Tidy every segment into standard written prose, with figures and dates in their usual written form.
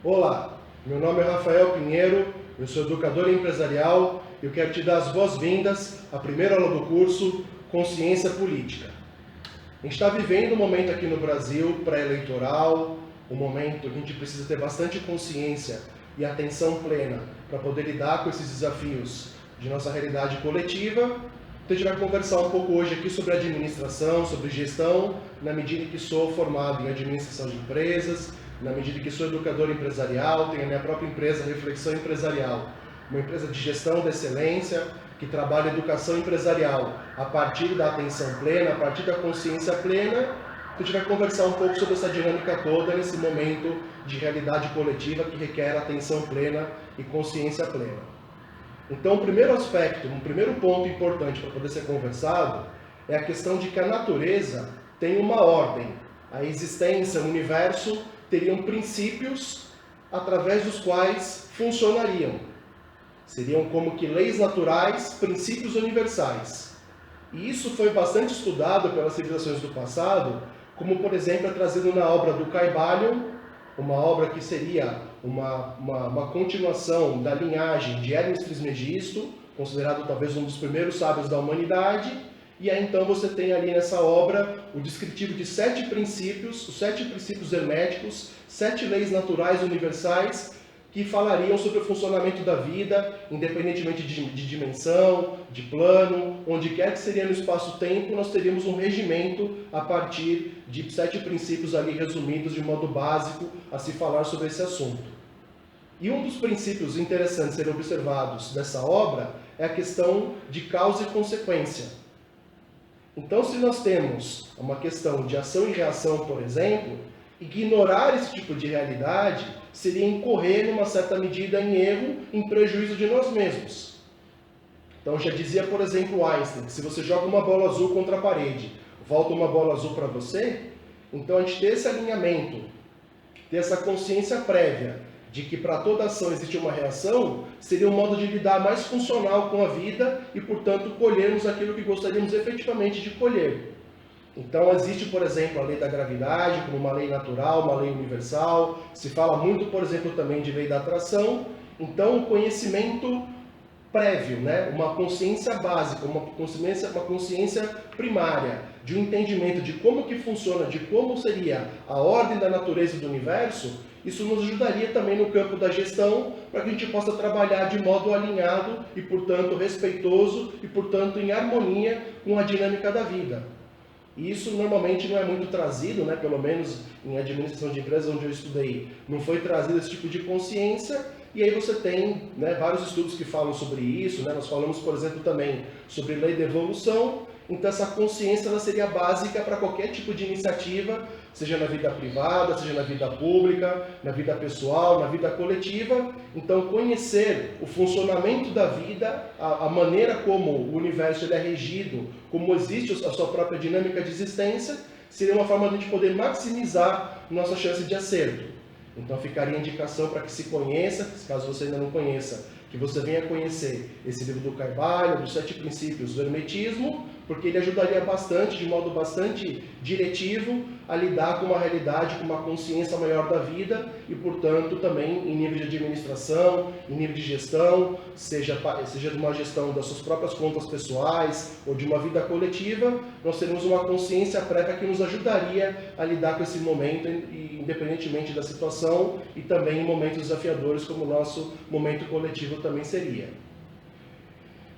Olá, meu nome é Rafael Pinheiro, eu sou educador empresarial e eu quero te dar as boas-vindas à primeira aula do curso Consciência Política. A gente está vivendo um momento aqui no Brasil pré-eleitoral, um momento que a gente precisa ter bastante consciência e atenção plena para poder lidar com esses desafios de nossa realidade coletiva. Então a gente vai conversar um pouco hoje aqui sobre administração, sobre gestão, na medida que sou formado em administração de empresas, na medida que sou educador empresarial, tenho a minha própria empresa Reflexão Empresarial, uma empresa de gestão de excelência que trabalha educação empresarial a partir da atenção plena, a partir da consciência plena. Então a gente vai conversar um pouco sobre essa dinâmica toda nesse momento de realidade coletiva que requer atenção plena e consciência plena. Então, o primeiro aspecto, um primeiro ponto importante para poder ser conversado é a questão de que a natureza tem uma ordem. A existência, o universo, teriam princípios através dos quais funcionariam. Seriam como que leis naturais, princípios universais. E isso foi bastante estudado pelas civilizações do passado, como, por exemplo, é trazido na obra do Kybalion, uma obra que seria uma continuação da linhagem de Hermes Trismegisto, considerado talvez um dos primeiros sábios da humanidade. E aí então você tem ali nessa obra o descritivo de 7 princípios, os 7 princípios herméticos, 7 leis naturais universais, que falariam sobre o funcionamento da vida, independentemente de dimensão, de plano, onde quer que seria no espaço-tempo, nós teríamos um regimento a partir de 7 princípios ali resumidos de modo básico a se falar sobre esse assunto. E um dos princípios interessantes a serem observados dessa obra é a questão de causa e consequência. Então, se nós temos uma questão de ação e reação, por exemplo, ignorar esse tipo de realidade seria incorrer, numa certa medida, em erro, em prejuízo de nós mesmos. Então, já dizia, por exemplo, Einstein, que se você joga uma bola azul contra a parede, volta uma bola azul para você. Então, a gente ter esse alinhamento, ter essa consciência prévia de que para toda ação existe uma reação, seria um modo de lidar mais funcional com a vida e, portanto, colhermos aquilo que gostaríamos efetivamente de colher. Então, existe, por exemplo, a lei da gravidade como uma lei natural, uma lei universal. Se fala muito, por exemplo, também de lei da atração. Então, o conhecimento prévio, uma consciência básica, uma consciência primária, de um entendimento de como que funciona, de como seria a ordem da natureza do universo, isso nos ajudaria também no campo da gestão, para que a gente possa trabalhar de modo alinhado e, portanto, respeitoso e, portanto, em harmonia com a dinâmica da vida. E isso normalmente não é muito trazido, pelo menos em administração de empresas onde eu estudei, não foi trazido esse tipo de consciência. E aí você tem vários estudos que falam sobre isso. Nós falamos, por exemplo, também sobre lei da evolução. Então essa consciência ela seria básica para qualquer tipo de iniciativa, seja na vida privada, seja na vida pública, na vida pessoal, na vida coletiva. Então conhecer o funcionamento da vida, a maneira como o universo ele é regido, como existe a sua própria dinâmica de existência, seria uma forma de a gente poder maximizar nossa chance de acerto. Então ficaria a indicação para que se conheça, caso você ainda não conheça, que você venha conhecer esse livro do Kybalion, dos 7 princípios do hermetismo, porque ele ajudaria bastante, de modo bastante diretivo, a lidar com uma realidade, com uma consciência maior da vida e, portanto, também em nível de administração, em nível de gestão, seja de uma gestão das suas próprias contas pessoais ou de uma vida coletiva, nós teremos uma consciência prévia que nos ajudaria a lidar com esse momento, independentemente da situação, e também em momentos desafiadores como o nosso momento coletivo também seria.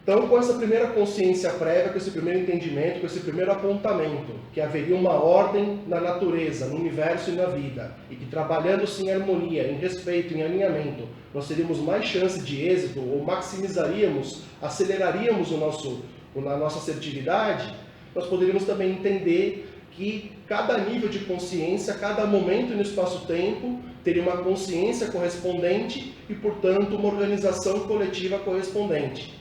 Então, com essa primeira consciência prévia, com esse primeiro entendimento, com esse primeiro apontamento, que haveria uma ordem na natureza, no universo e na vida, e que trabalhando-se em harmonia, em respeito, em alinhamento, nós teríamos mais chance de êxito, ou maximizaríamos, aceleraríamos a nossa assertividade, nós poderíamos também entender que cada nível de consciência, cada momento no espaço-tempo, teria uma consciência correspondente e, portanto, uma organização coletiva correspondente.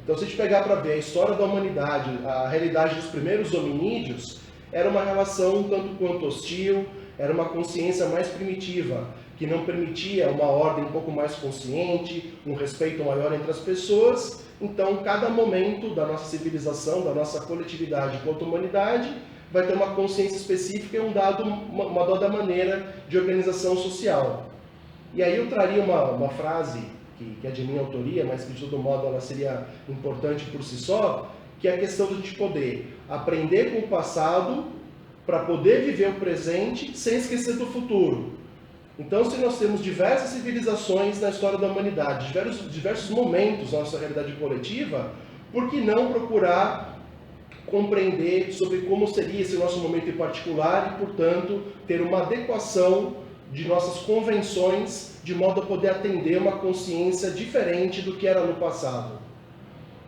Então, se a gente pegar para ver a história da humanidade, a realidade dos primeiros hominídeos, era uma relação um tanto quanto hostil, era uma consciência mais primitiva, que não permitia uma ordem um pouco mais consciente, um respeito maior entre as pessoas. Então, cada momento da nossa civilização, da nossa coletividade quanto humanidade, vai ter uma consciência específica e uma dada maneira de organização social. E aí eu traria uma frase que é de minha autoria, mas que de todo modo ela seria importante por si só, que é a questão de a gente poder aprender com o passado para poder viver o presente sem esquecer do futuro. Então, se nós temos diversas civilizações na história da humanidade, diversos momentos na nossa realidade coletiva, por que não procurar compreender sobre como seria esse nosso momento em particular e, portanto, ter uma adequação de nossas convenções de modo a poder atender uma consciência diferente do que era no passado.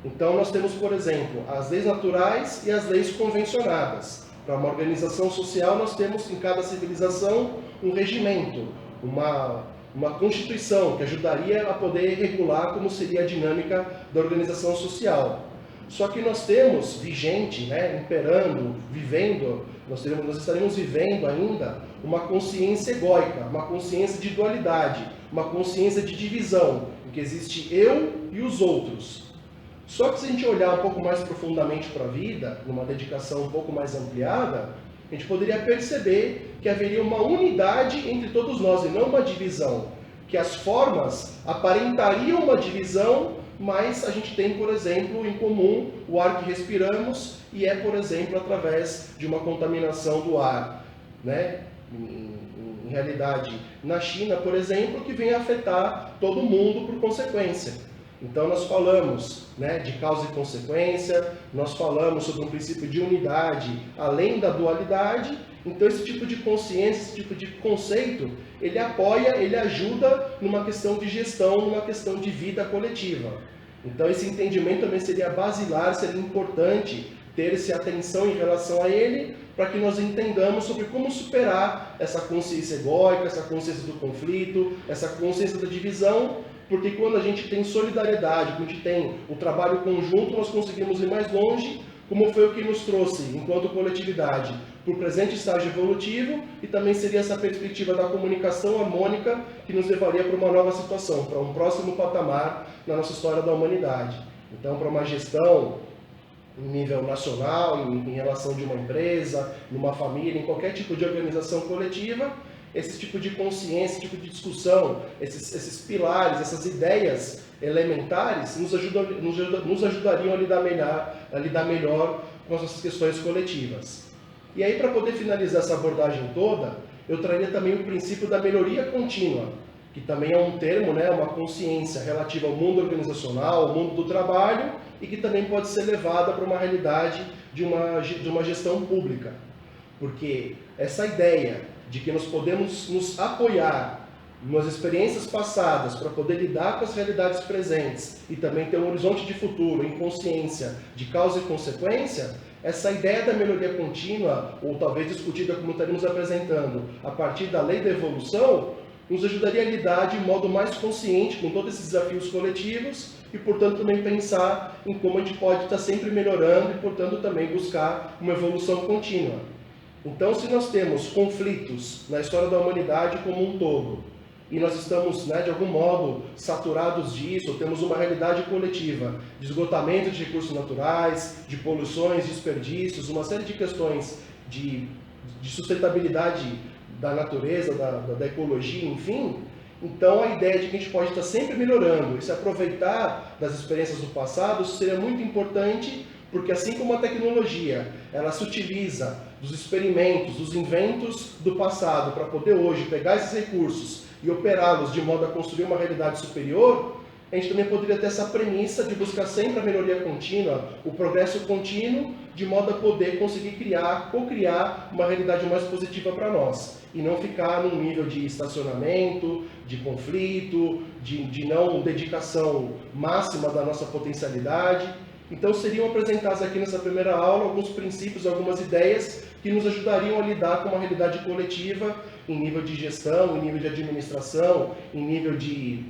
Então, nós temos, por exemplo, as leis naturais e as leis convencionadas. Para uma organização social, nós temos em cada civilização um regimento, uma constituição que ajudaria a poder regular como seria a dinâmica da organização social. Só que nós temos vigente, imperando, vivendo, nós estaremos vivendo ainda uma consciência egóica, uma consciência de dualidade, uma consciência de divisão, em que existe eu e os outros. Só que se a gente olhar um pouco mais profundamente para a vida, numa dedicação um pouco mais ampliada, a gente poderia perceber que haveria uma unidade entre todos nós e não uma divisão. Que as formas aparentariam uma divisão, mas a gente tem, por exemplo, em comum o ar que respiramos e é, por exemplo, através de uma contaminação do ar, Em realidade, na China, por exemplo, que vem afetar todo mundo por consequência. Então nós falamos de causa e consequência, nós falamos sobre um princípio de unidade além da dualidade. Então esse tipo de consciência, esse tipo de conceito, ele apoia, ele ajuda numa questão de gestão, numa questão de vida coletiva. Então esse entendimento também seria basilar, seria importante ter-se atenção em relação a ele, para que nós entendamos sobre como superar essa consciência egóica, essa consciência do conflito, essa consciência da divisão, porque quando a gente tem solidariedade, quando a gente tem o trabalho conjunto, nós conseguimos ir mais longe, como foi o que nos trouxe, enquanto coletividade, para o presente estágio evolutivo, e também seria essa perspectiva da comunicação harmônica que nos levaria para uma nova situação, para um próximo patamar na nossa história da humanidade. Então, para uma gestão em nível nacional, em relação de uma empresa, numa família, em qualquer tipo de organização coletiva, esse tipo de consciência, esse tipo de discussão, esses pilares, essas ideias elementares nos ajudariam a lidar melhor com as nossas questões coletivas. E aí, para poder finalizar essa abordagem toda, eu traria também o princípio da melhoria contínua, que também é um termo, uma consciência relativa ao mundo organizacional, ao mundo do trabalho, e que também pode ser levada para uma realidade de uma gestão pública. Porque essa ideia de que nós podemos nos apoiar nas experiências passadas para poder lidar com as realidades presentes e também ter um horizonte de futuro em consciência de causa e consequência, essa ideia da melhoria contínua, ou talvez discutida como estaremos apresentando, a partir da lei da evolução, nos ajudaria a lidar de modo mais consciente com todos esses desafios coletivos e, portanto, também pensar em como a gente pode estar sempre melhorando e, portanto, também buscar uma evolução contínua. Então, se nós temos conflitos na história da humanidade como um todo, e nós estamos, de algum modo, saturados disso, ou temos uma realidade coletiva de esgotamento de recursos naturais, de poluições, desperdícios, uma série de questões de sustentabilidade da natureza, da ecologia, enfim, então a ideia de que a gente pode estar sempre melhorando e se aproveitar das experiências do passado seria muito importante, porque assim como a tecnologia, ela se utiliza dos experimentos, dos inventos do passado para poder hoje pegar esses recursos e operá-los de modo a construir uma realidade superior, a gente também poderia ter essa premissa de buscar sempre a melhoria contínua, o progresso contínuo, de modo a poder conseguir co-criar uma realidade mais positiva para nós. E não ficar num nível de estacionamento, de conflito, de não dedicação máxima da nossa potencialidade. Então seriam apresentados aqui nessa primeira aula alguns princípios, algumas ideias que nos ajudariam a lidar com uma realidade coletiva em nível de gestão, em nível de administração, em nível de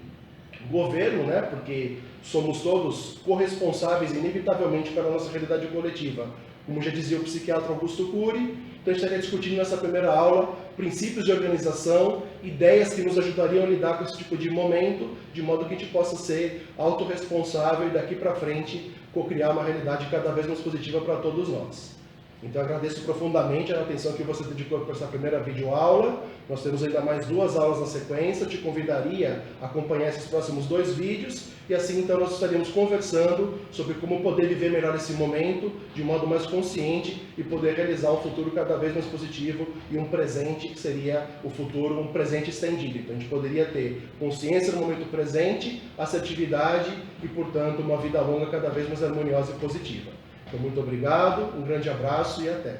governo, porque somos todos corresponsáveis inevitavelmente pela nossa realidade coletiva. Como já dizia o psiquiatra Augusto Cury, então a gente estaria discutindo nessa primeira aula princípios de organização, ideias que nos ajudariam a lidar com esse tipo de momento, de modo que a gente possa ser autorresponsável e daqui para frente co-criar uma realidade cada vez mais positiva para todos nós. Então agradeço profundamente a atenção que você dedicou para essa primeira videoaula. Nós temos ainda mais 2 aulas na sequência. Eu te convidaria a acompanhar esses próximos 2 vídeos e assim então nós estaríamos conversando sobre como poder viver melhor esse momento de modo mais consciente e poder realizar um futuro cada vez mais positivo e um presente que seria o futuro, um presente estendido. Então a gente poderia ter consciência no momento presente, assertividade e, portanto, uma vida longa cada vez mais harmoniosa e positiva. Então, muito obrigado, um grande abraço e até!